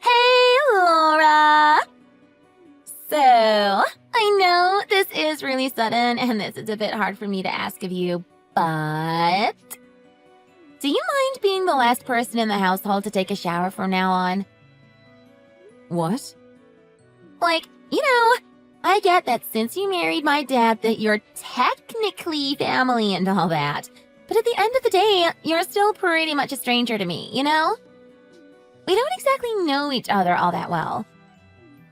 Hey, Laura! So, I know this is really sudden and this is a bit hard for me to ask of you, but do you mind being the last person in the household to take a shower from now on? What? Like, I get that since you married my dad that you're technically family and all that, but at the end of the day, you're still pretty much a stranger to me, you know? We don't exactly know each other all that well.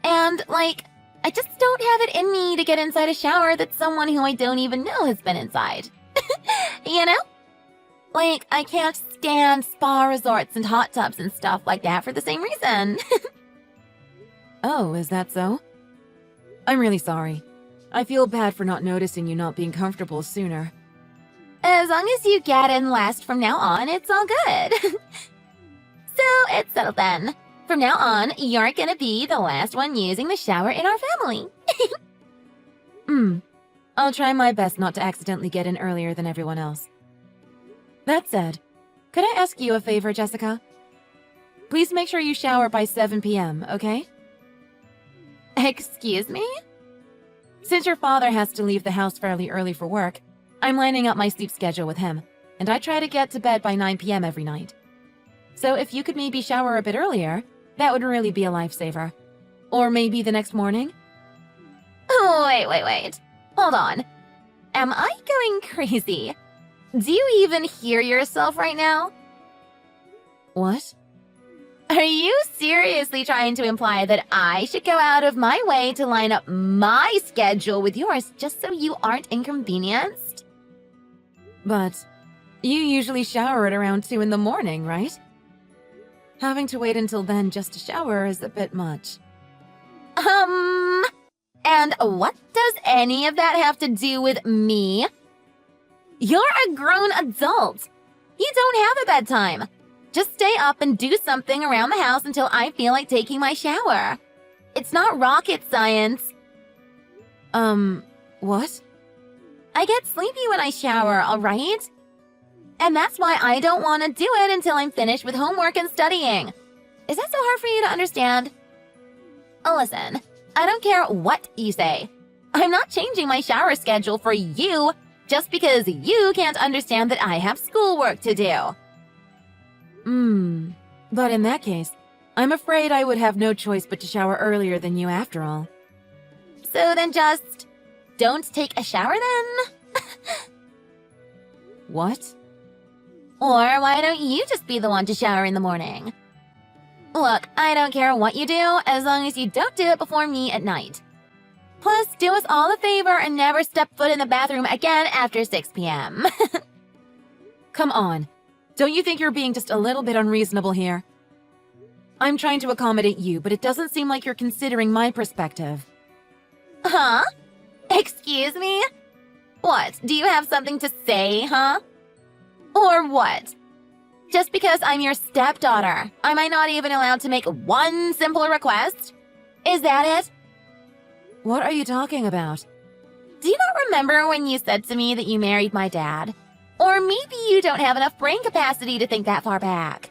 And, I just don't have it in me to get inside a shower that someone who I don't even know has been inside. You know? I can't stand spa resorts and hot tubs and stuff like that for the same reason. Oh, is that so? I'm really sorry. I feel bad for not noticing you not being comfortable sooner. As long as you get in last from now on, it's all good. So, it's settled then. From now on, you're gonna be the last one using the shower in our family. I'll try my best not to accidentally get in earlier than everyone else. That said, could I ask you a favor, Jessica? Please make sure you shower by 7 p.m., okay? Excuse me? Since your father has to leave the house fairly early for work, I'm lining up my sleep schedule with him, and I try to get to bed by 9 p.m. every night. So if you could maybe shower a bit earlier, that would really be a lifesaver. Or maybe the next morning? Oh, wait. Hold on. Am I going crazy? Do you even hear yourself right now? What? Are you seriously trying to imply that I should go out of my way to line up my schedule with yours just so you aren't inconvenienced? But you usually shower at around 2 in the morning, right? Having to wait until then just to shower is a bit much. And what does any of that have to do with me? You're a grown adult. You don't have a bedtime. Just stay up and do something around the house until I feel like taking my shower. It's not rocket science. What? I get sleepy when I shower, all right? And that's why I don't want to do it until I'm finished with homework and studying. Is that so hard for you to understand? Oh, listen, I don't care what you say. I'm not changing my shower schedule for you just because you can't understand that I have schoolwork to do. But in that case, I'm afraid I would have no choice but to shower earlier than you after all. So then just don't take a shower then? What? Or why don't you just be the one to shower in the morning? Look, I don't care what you do as long as you don't do it before me at night. Plus, do us all a favor and never step foot in the bathroom again after 6 p.m. Come on. Don't you think you're being just a little bit unreasonable here? I'm trying to accommodate you, but it doesn't seem like you're considering my perspective. Huh? Excuse me? What, do you have something to say, huh? Or what? Just because I'm your stepdaughter, am I not even allowed to make one simple request? Is that it? What are you talking about? Do you not remember when you said to me that you married my dad? Or maybe you don't have enough brain capacity to think that far back.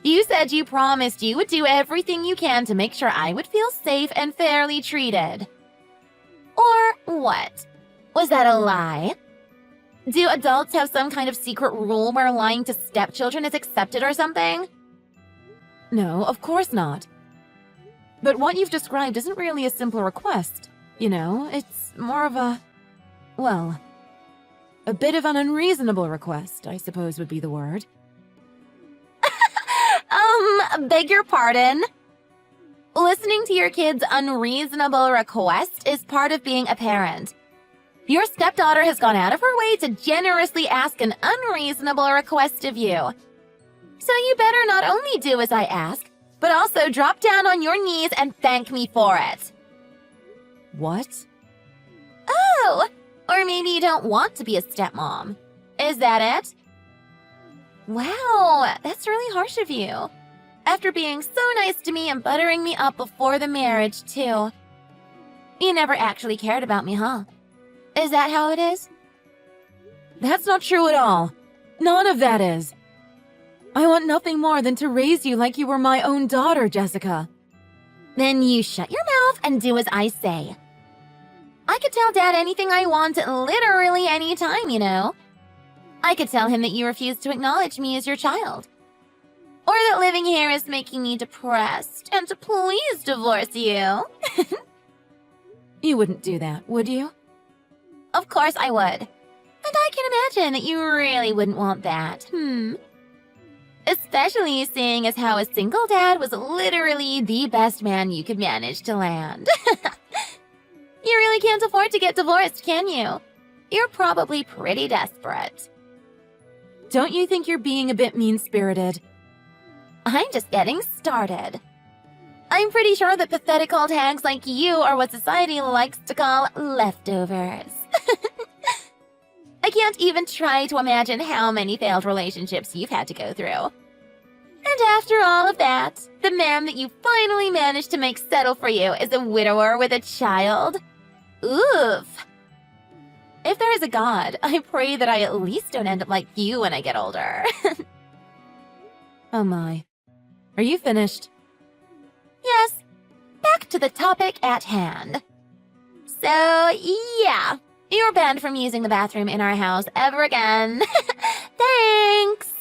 You said you promised you would do everything you can to make sure I would feel safe and fairly treated. Or what? Was that a lie? Do adults have some kind of secret rule where lying to stepchildren is accepted or something? No, of course not. But what you've described isn't really a simple request. You know, it's more of a bit of an unreasonable request, I suppose would be the word. Beg your pardon? Listening to your kid's unreasonable request is part of being a parent. Your stepdaughter has gone out of her way to generously ask an unreasonable request of you. So you better not only do as I ask, but also drop down on your knees and thank me for it. What? Oh, or maybe you don't want to be a stepmom. Is that it? Wow, that's really harsh of you. After being so nice to me and buttering me up before the marriage, too. You never actually cared about me, huh? Is that how it is? That's not true at all. None of that is. I want nothing more than to raise you like you were my own daughter, Jessica. Then you shut your mouth and do as I say. I could tell Dad anything I want literally any time, you know. I could tell him that you refuse to acknowledge me as your child. Or that living here is making me depressed and to please divorce you. You wouldn't do that, would you? Of course I would. And I can imagine that you really wouldn't want that. Especially seeing as how a single dad was literally the best man you could manage to land. You really can't afford to get divorced, can you? You're probably pretty desperate. Don't you think you're being a bit mean-spirited? I'm just getting started. I'm pretty sure that pathetic old hags like you are what society likes to call leftovers. I can't even try to imagine how many failed relationships you've had to go through. And after all of that, the man that you finally managed to make settle for you is a widower with a child? Oof. If there is a God, I pray that I at least don't end up like you when I get older. Oh my. Are you finished? Yes. Back to the topic at hand. So, yeah. You're banned from using the bathroom in our house ever again. Thanks!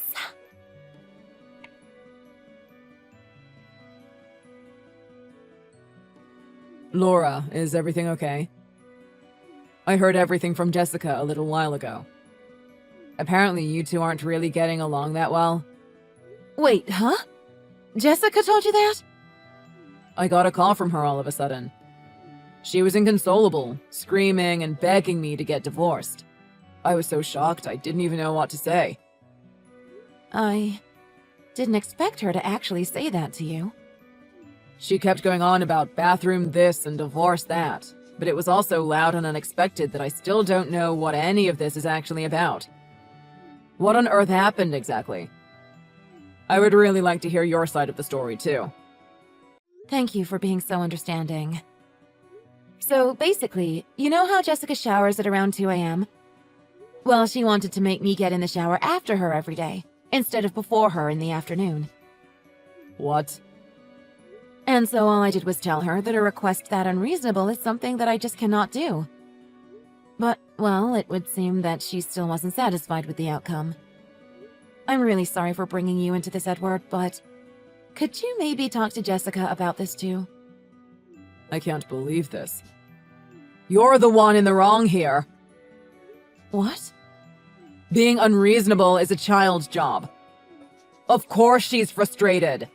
Laura, is everything okay? I heard everything from Jessica a little while ago. Apparently you two aren't really getting along that well. Wait, huh? Jessica told you that? I got a call from her all of a sudden. She was inconsolable, screaming and begging me to get divorced. I was so shocked I didn't even know what to say. I didn't expect her to actually say that to you. She kept going on about bathroom this and divorce that, but it was all so loud and unexpected that I still don't know what any of this is actually about. What on earth happened exactly? I would really like to hear your side of the story too. Thank you for being so understanding. So basically, you know how Jessica showers at around 2 a.m.? Well, she wanted to make me get in the shower after her every day, instead of before her in the afternoon. What? And so all I did was tell her that a request that unreasonable is something that I just cannot do. But, well, it would seem that she still wasn't satisfied with the outcome. I'm really sorry for bringing you into this, Edward, but could you maybe talk to Jessica about this too? I can't believe this. You're the one in the wrong here. What? Being unreasonable is a child's job. Of course she's frustrated.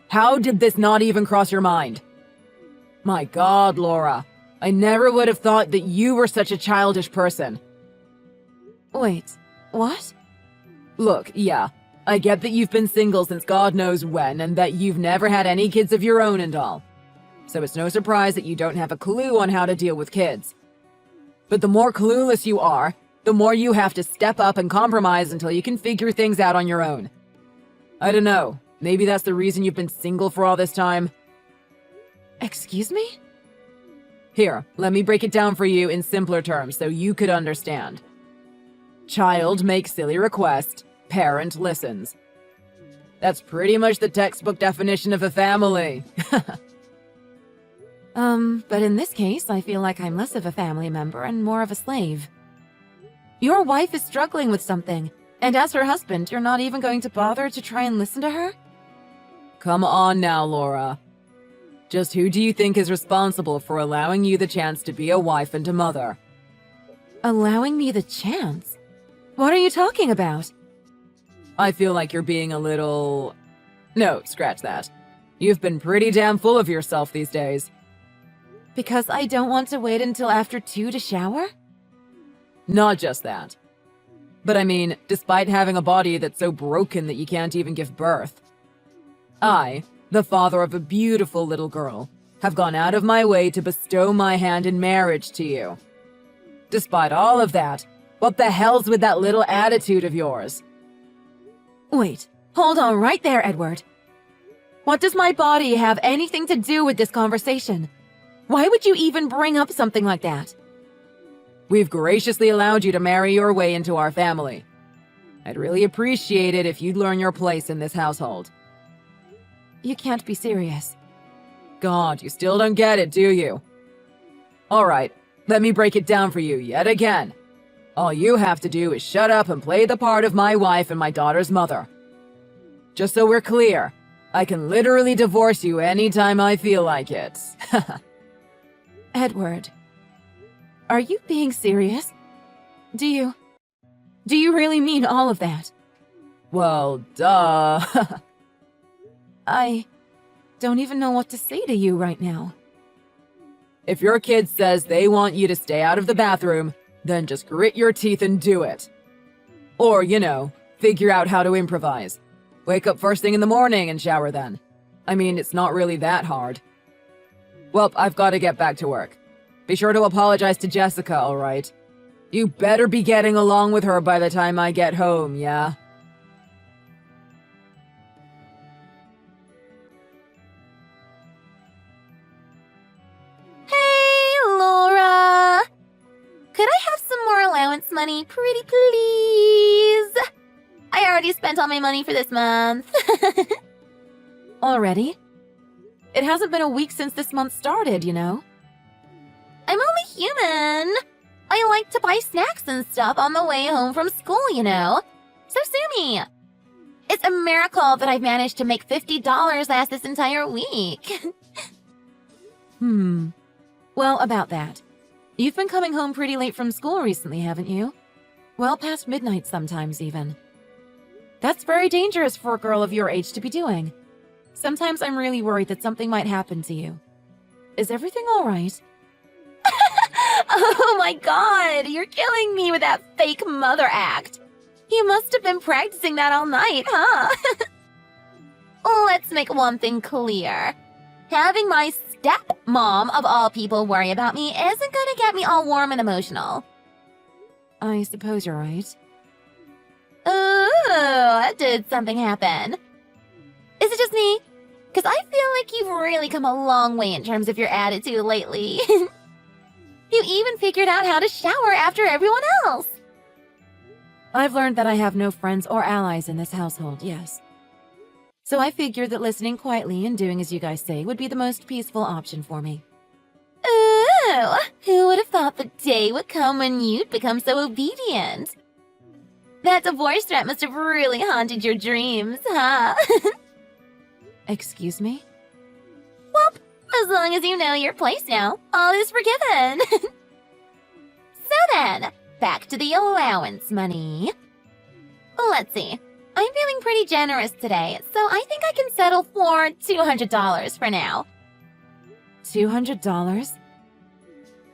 How did this not even cross your mind? My God, Laura. I never would have thought that you were such a childish person. Wait, what? Look, yeah, I get that you've been single since God knows when and that you've never had any kids of your own and all. So it's no surprise that you don't have a clue on how to deal with kids. But the more clueless you are, the more you have to step up and compromise until you can figure things out on your own. I don't know, maybe that's the reason you've been single for all this time. Excuse me? Here, let me break it down for you in simpler terms so you could understand. Child makes silly request, parent listens. That's pretty much the textbook definition of a family. But in this case, I feel like I'm less of a family member and more of a slave. Your wife is struggling with something, and as her husband, you're not even going to bother to try and listen to her? Come on now, Laura. Just who do you think is responsible for allowing you the chance to be a wife and a mother? Allowing me the chance? What are you talking about? I feel like you're being a little... No, scratch that. You've been pretty damn full of yourself these days. Because I don't want to wait until after 2 to shower? Not just that. But I mean, despite having a body that's so broken that you can't even give birth, I, the father of a beautiful little girl, have gone out of my way to bestow my hand in marriage to you. Despite all of that, what the hell's with that little attitude of yours? Wait, hold on right there, Edward. What does my body have anything to do with this conversation? Why would you even bring up something like that? We've graciously allowed you to marry your way into our family. I'd really appreciate it if you'd learn your place in this household. You can't be serious. God, you still don't get it, do you? All right, let me break it down for you yet again. All you have to do is shut up and play the part of my wife and my daughter's mother. Just so we're clear, I can literally divorce you anytime I feel like it. Edward, are you being serious? Do you really mean all of that? Well, duh. I don't even know what to say to you right now. If your kid says they want you to stay out of the bathroom, then just grit your teeth and do it. Or, figure out how to improvise. Wake up first thing in the morning and shower then. I mean, it's not really that hard. Well, I've got to get back to work. Be sure to apologize to Jessica, all right? You better be getting along with her by the time I get home, yeah? Hey, Laura! Could I have some more allowance money, pretty please? I already spent all my money for this month. Already? It hasn't been a week since this month started, I'm only human. I like to buy snacks and stuff on the way home from school, So sue me. It's a miracle that I've managed to make $50 last this entire week. Well, about that. You've been coming home pretty late from school recently, haven't you? Well past midnight sometimes, even. That's very dangerous for a girl of your age to be doing. Sometimes I'm really worried that something might happen to you. Is everything all right? Oh my god, you're killing me with that fake mother act. You must have been practicing that all night, huh? Let's make one thing clear. Having my stepmom, of all people, worry about me isn't gonna get me all warm and emotional. I suppose you're right. Ooh, did something happen? Is it just me? Because I feel like you've really come a long way in terms of your attitude lately. You even figured out how to shower after everyone else. I've learned that I have no friends or allies in this household, yes. So I figured that listening quietly and doing as you guys say would be the most peaceful option for me. Ooh, who would have thought the day would come when you'd become so obedient? That divorce threat must have really haunted your dreams, huh? Excuse me? Well, as long as you know your place now, all is forgiven. So then, back to the allowance money. Let's see. I'm feeling pretty generous today, so I think I can settle for $200 for now. $200?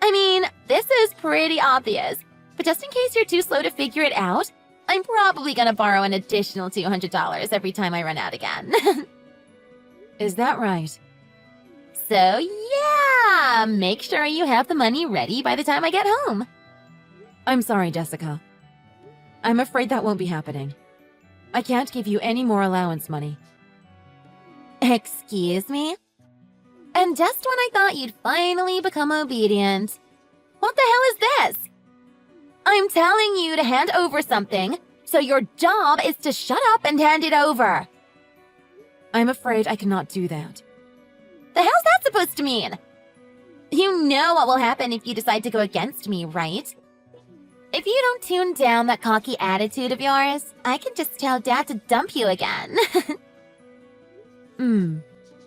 I mean, this is pretty obvious, but just in case you're too slow to figure it out, I'm probably gonna borrow an additional $200 every time I run out again. Is that right? So yeah, make sure you have the money ready by the time I get home. I'm sorry, Jessica. I'm afraid that won't be happening. I can't give you any more allowance money. Excuse me? And just when I thought you'd finally become obedient. What the hell is this? I'm telling you to hand over something, so your job is to shut up and hand it over. I'm afraid I cannot do that. The hell's that supposed to mean? You know what will happen if you decide to go against me, right? If you don't tune down that cocky attitude of yours, I can just tell Dad to dump you again.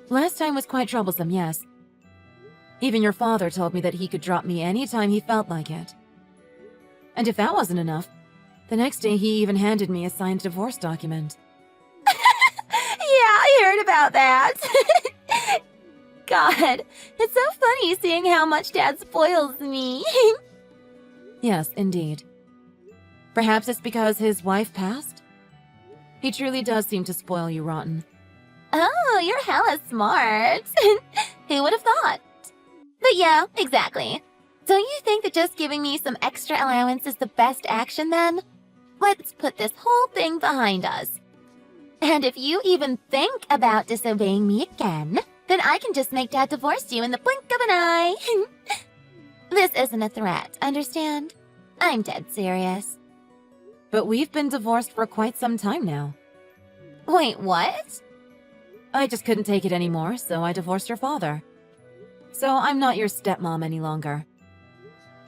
Last time was quite troublesome, yes. Even your father told me that he could drop me anytime he felt like it. And if that wasn't enough, the next day he even handed me a signed divorce document. Yeah, I heard about that. God, it's so funny seeing how much Dad spoils me. Yes, indeed. Perhaps it's because his wife passed? He truly does seem to spoil you rotten. Oh, you're hella smart. Who would have thought? But yeah, exactly. Don't you think that just giving me some extra allowance is the best action then? Let's put this whole thing behind us. And if you even think about disobeying me again, then I can just make Dad divorce you in the blink of an eye. This isn't a threat, understand? I'm dead serious. But we've been divorced for quite some time now. Wait, what? I just couldn't take it anymore, so I divorced your father. So I'm not your stepmom any longer.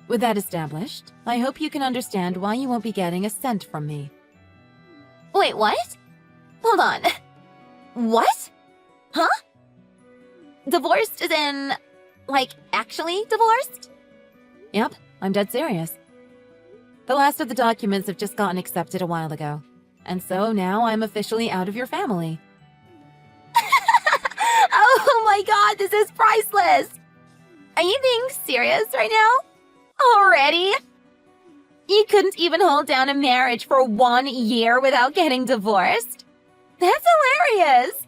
With that established, I hope you can understand why you won't be getting a cent from me. Wait, what? Hold on. What? Huh? Divorced as in, like, actually divorced? Yep, I'm dead serious. The last of the documents have just gotten accepted a while ago. And so now I'm officially out of your family. Oh my god, this is priceless! Are you being serious right now? Already? You couldn't even hold down a marriage for 1 year without getting divorced? That's hilarious!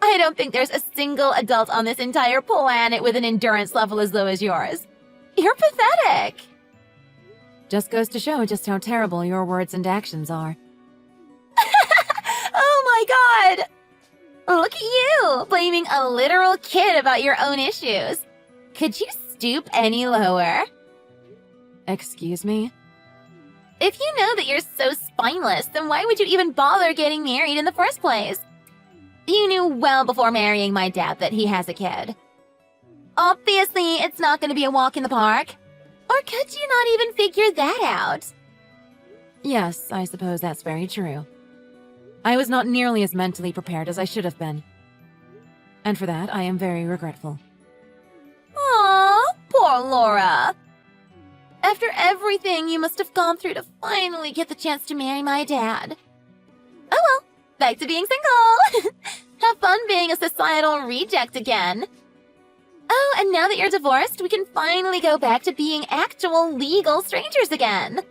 I don't think there's a single adult on this entire planet with an endurance level as low as yours. You're pathetic! Just goes to show just how terrible your words and actions are. Oh my god! Look at you, blaming a literal kid about your own issues. Could you stoop any lower? Excuse me? If you know that you're so spineless, then why would you even bother getting married in the first place? You knew well before marrying my dad that he has a kid. Obviously, it's not going to be a walk in the park. Or could you not even figure that out? Yes, I suppose that's very true. I was not nearly as mentally prepared as I should have been. And for that, I am very regretful. Aww, poor Laura. After everything you must have gone through to finally get the chance to marry my dad. Oh well, back to being single. Have fun being a societal reject again. Oh, and now that you're divorced, we can finally go back to being actual legal strangers again.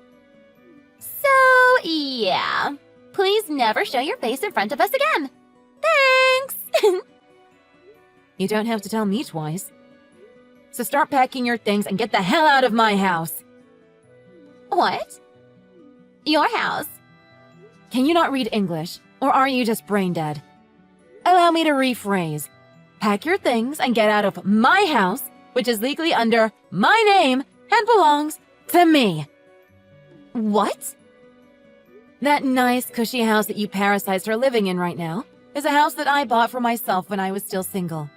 So, yeah. Please never show your face in front of us again. Thanks! You don't have to tell me twice. So start packing your things and get the hell out of my house. What? Your house? Can you not read English? Or are you just brain dead? Allow me to rephrase. Pack your things and get out of my house, which is legally under my name and belongs to me. What? That nice, cushy house that you parasites are living in right now is a house that I bought for myself when I was still single.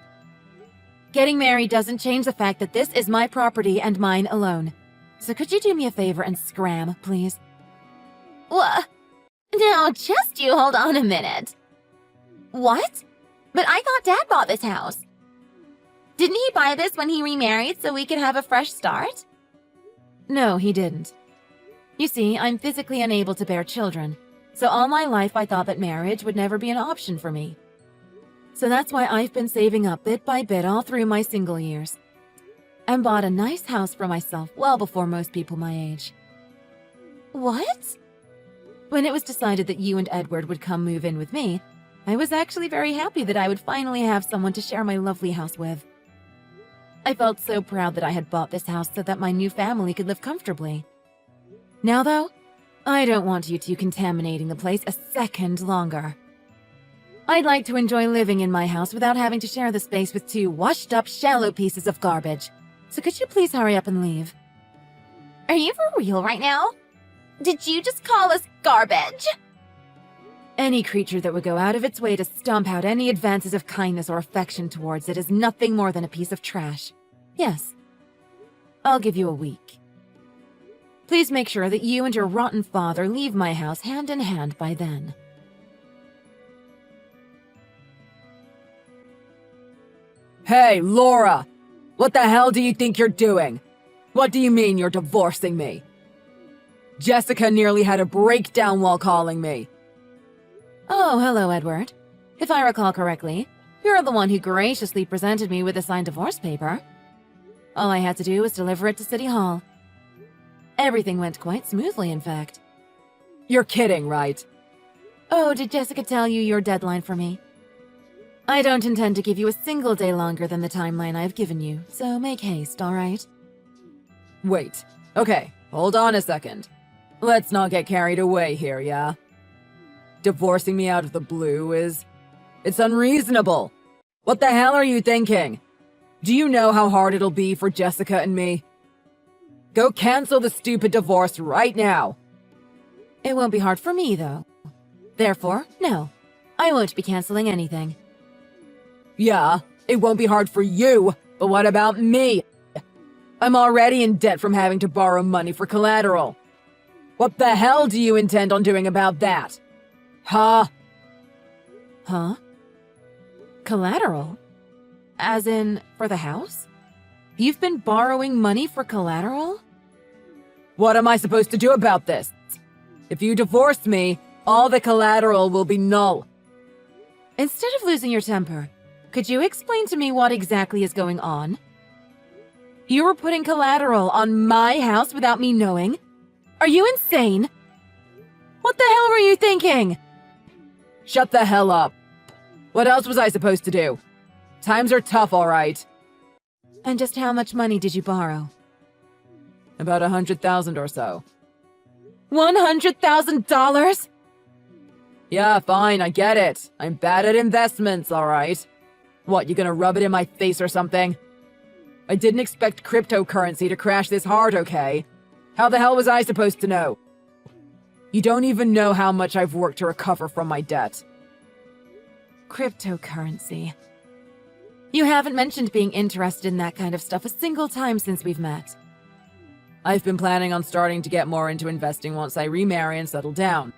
Getting married doesn't change the fact that this is my property and mine alone. So could you do me a favor and scram, please? What? Now, just you hold on a minute. What? But I thought Dad bought this house. Didn't he buy this when he remarried so we could have a fresh start? No, he didn't. You see, I'm physically unable to bear children, so all my life I thought that marriage would never be an option for me. So that's why I've been saving up bit by bit all through my single years. And bought a nice house for myself well before most people my age. What? When it was decided that you and Edward would come move in with me, I was actually very happy that I would finally have someone to share my lovely house with. I felt so proud that I had bought this house so that my new family could live comfortably. Now though, I don't want you two contaminating the place a second longer. I'd like to enjoy living in my house without having to share the space with two washed-up, shallow pieces of garbage. So could you please hurry up and leave? Are you for real right now? Did you just call us garbage? Any creature that would go out of its way to stomp out any advances of kindness or affection towards it is nothing more than a piece of trash. Yes. I'll give you a week. Please make sure that you and your rotten father leave my house hand in hand by then. Hey, Laura! What the hell do you think you're doing? What do you mean you're divorcing me? Jessica nearly had a breakdown while calling me. Oh, hello, Edward. If I recall correctly, you're the one who graciously presented me with a signed divorce paper. All I had to do was deliver it to City Hall. Everything went quite smoothly, in fact. You're kidding, right? Oh, did Jessica tell you your deadline for me? I don't intend to give you a single day longer than the timeline I've given you, so make haste, all right? Wait. Okay, hold on a second. Let's not get carried away here, yeah? Divorcing me out of the blue it's unreasonable. What the hell are you thinking? Do you know how hard it'll be for Jessica and me? Go cancel the stupid divorce right now. It won't be hard for me, though. Therefore, no, I won't be canceling anything. Yeah, it won't be hard for you, but what about me? I'm already in debt from having to borrow money for collateral. What the hell do you intend on doing about that? Huh? Huh? Collateral? As in, for the house? You've been borrowing money for collateral? What am I supposed to do about this? If you divorce me, all the collateral will be null. Instead of losing your temper, could you explain to me what exactly is going on? You were putting collateral on my house without me knowing? Are you insane? What the hell were you thinking? Shut the hell up. What else was I supposed to do? Times are tough, all right. And just how much money did you borrow? About 100,000 or so. $100,000? Yeah, fine, I get it. I'm bad at investments, all right. What, you gonna rub it in my face or something? I didn't expect cryptocurrency to crash this hard, okay? How the hell was I supposed to know? You don't even know how much I've worked to recover from my debt. Cryptocurrency. You haven't mentioned being interested in that kind of stuff a single time since we've met. I've been planning on starting to get more into investing once I remarry and settle down.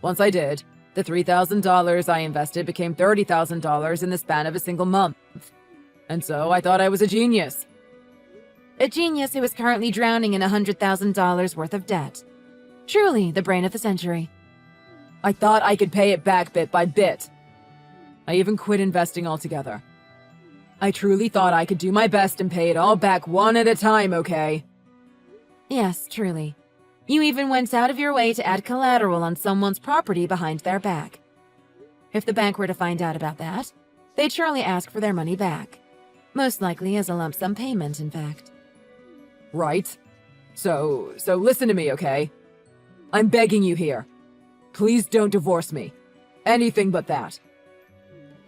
Once I did, the $3,000 I invested became $30,000 in the span of a single month. And so I thought I was a genius. A genius who is currently drowning in $100,000 worth of debt. Truly the brain of the century. I thought I could pay it back bit by bit. I even quit investing altogether. I truly thought I could do my best and pay it all back one at a time, okay? Yes, truly. You even went out of your way to add collateral on someone's property behind their back. If the bank were to find out about that, they'd surely ask for their money back. Most likely as a lump sum payment, in fact. Right. So listen to me, okay? I'm begging you here. Please don't divorce me. Anything but that.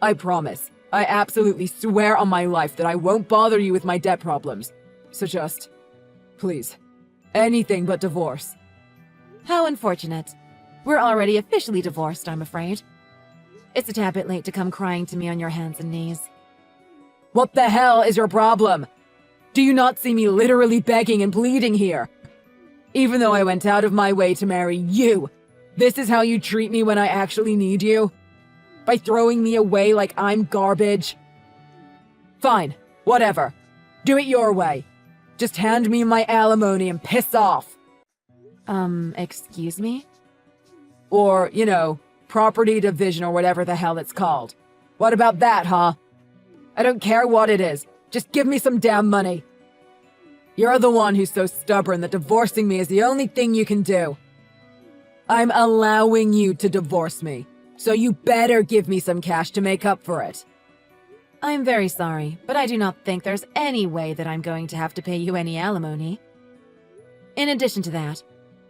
I promise. I absolutely swear on my life that I won't bother you with my debt problems. So just, please, anything but divorce. How unfortunate. We're already officially divorced, I'm afraid. It's a tad bit late to come crying to me on your hands and knees. What the hell is your problem? Do you not see me literally begging and pleading here? Even though I went out of my way to marry you, this is how you treat me when I actually need you? By throwing me away like I'm garbage? Fine, whatever. Do it your way. Just hand me my alimony and piss off. Excuse me? Or, property division or whatever the hell it's called. What about that, huh? I don't care what it is. Just give me some damn money. You're the one who's so stubborn that divorcing me is the only thing you can do. I'm allowing you to divorce me, so you better give me some cash to make up for it. I'm very sorry, but I do not think there's any way that I'm going to have to pay you any alimony. In addition to that,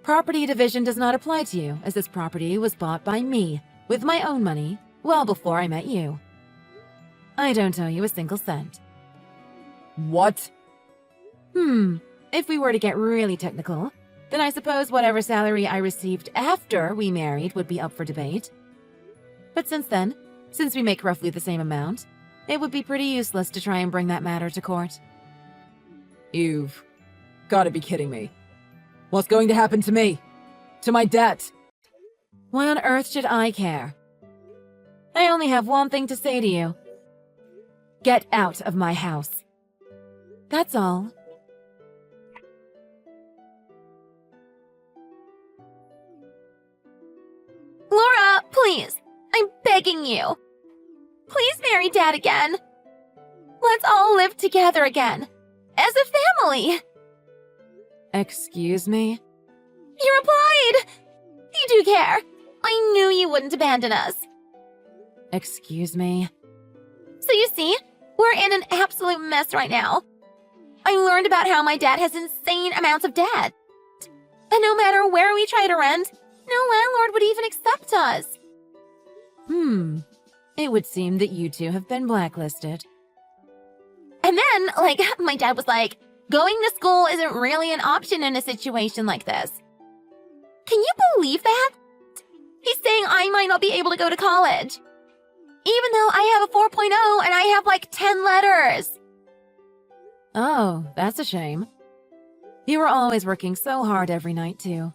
property division does not apply to you, as this property was bought by me, with my own money, well before I met you. I don't owe you a single cent. What? If we were to get really technical, then I suppose whatever salary I received after we married would be up for debate. But since we make roughly the same amount, it would be pretty useless to try and bring that matter to court. You've got to be kidding me. What's going to happen to me? To my debt? Why on earth should I care? I only have one thing to say to you. Get out of my house. That's all. Laura, please. I'm begging you. Please marry Dad again. Let's all live together again. As a family. Excuse me? You replied. You do care. I knew you wouldn't abandon us. Excuse me? So you see, we're in an absolute mess right now. I learned about how my dad has insane amounts of debt. And no matter where we try to rent, no landlord would even accept us. It would seem that you two have been blacklisted. And then, my dad was like, going to school isn't really an option in a situation like this. Can you believe that? He's saying I might not be able to go to college. Even though I have a 4.0 and I have like 10 letters. Oh, that's a shame. You were always working so hard every night, too.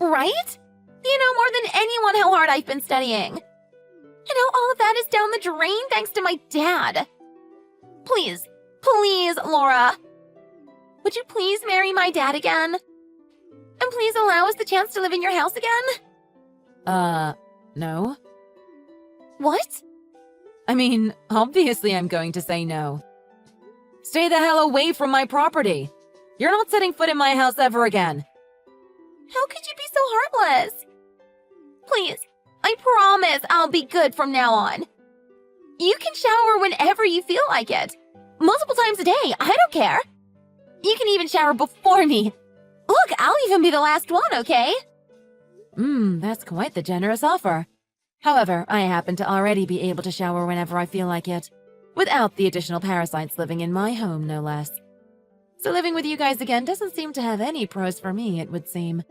Right? You know more than anyone how hard I've been studying. And how all of that is down the drain thanks to my dad. Please, please, Laura. Would you please marry my dad again? And please allow us the chance to live in your house again? No. What? I mean, obviously I'm going to say no. Stay the hell away from my property. You're not setting foot in my house ever again. How could you be so heartless? Please, I promise I'll be good from now on. You can shower whenever you feel like it. Multiple times a day, I don't care. You can even shower before me. Look, I'll even be the last one, okay? That's quite the generous offer. However, I happen to already be able to shower whenever I feel like it, without the additional parasites living in my home, no less. So living with you guys again doesn't seem to have any pros for me, it would seem.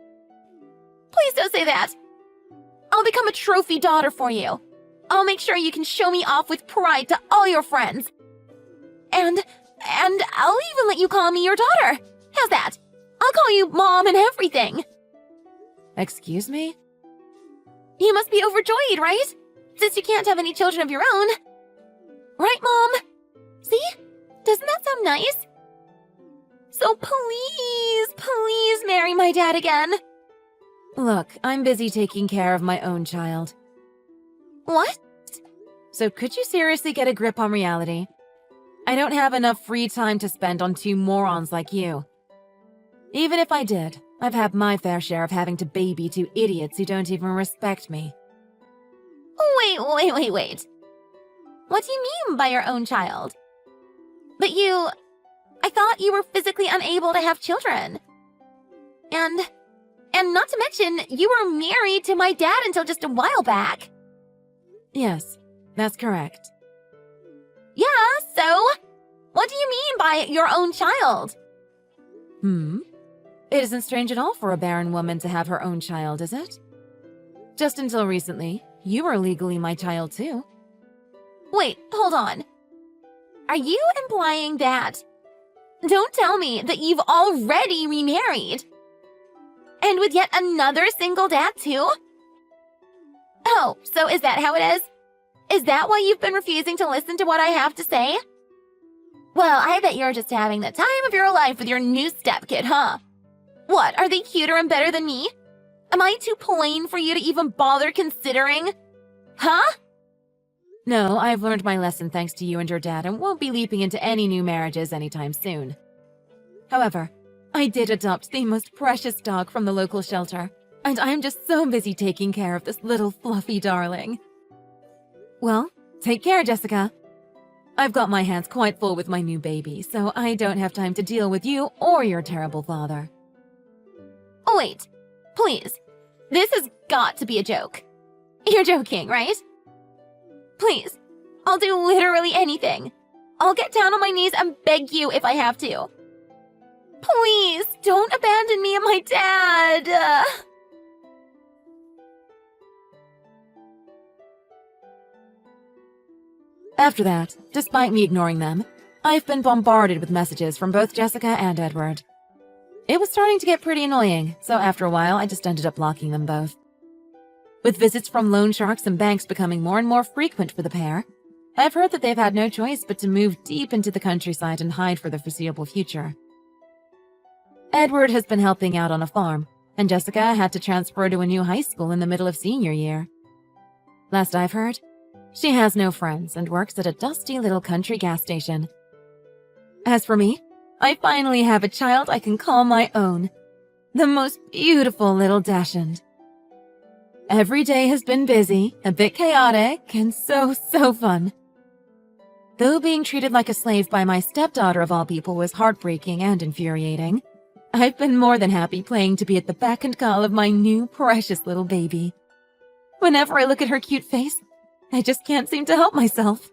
Please don't say that. I'll become a trophy daughter for you. I'll make sure you can show me off with pride to all your friends. And I'll even let you call me your daughter. How's that? I'll call you Mom and everything. Excuse me? You must be overjoyed, right? Since you can't have any children of your own. Right, Mom? See? Doesn't that sound nice? So please, please marry my dad again. Look, I'm busy taking care of my own child. What? So could you seriously get a grip on reality? I don't have enough free time to spend on two morons like you. Even if I did, I've had my fair share of having to baby two idiots who don't even respect me. Wait. What do you mean by your own child? But I thought you were physically unable to have children. And not to mention, you were married to my dad until just a while back. Yes, that's correct. Yeah, so? What do you mean by your own child? It isn't strange at all for a barren woman to have her own child, is it? Just until recently, you were legally my child too. Wait, hold on. Are you implying that? Don't tell me that you've already remarried. And with yet another single dad too? Oh, so is that how it is? Is that why you've been refusing to listen to what I have to say? Well, I bet you're just having the time of your life with your new stepkid, huh? What, are they cuter and better than me? Am I too plain for you to even bother considering? Huh? No, I've learned my lesson thanks to you and your dad and won't be leaping into any new marriages anytime soon. However, I did adopt the most precious dog from the local shelter, and I'm just so busy taking care of this little fluffy darling. Well, take care, Jessica. I've got my hands quite full with my new baby, so I don't have time to deal with you or your terrible father. Oh, wait. Please. This has got to be a joke. You're joking, right? Please. I'll do literally anything. I'll get down on my knees and beg you if I have to. Please, don't abandon me and my dad. After that, despite me ignoring them, I've been bombarded with messages from both Jessica and Edward. It was starting to get pretty annoying, so after a while I just ended up blocking them both. With visits from loan sharks and banks becoming more and more frequent for the pair, I've heard that they've had no choice but to move deep into the countryside and hide for the foreseeable future. Edward has been helping out on a farm, and Jessica had to transfer to a new high school in the middle of senior year. Last I've heard, she has no friends and works at a dusty little country gas station. As for me, I finally have a child I can call my own. The most beautiful little dachshund. Every day has been busy, a bit chaotic, and so fun. Though being treated like a slave by my stepdaughter of all people was heartbreaking and infuriating, I've been more than happy playing to be at the beck and call of my new precious little baby. Whenever I look at her cute face, I just can't seem to help myself.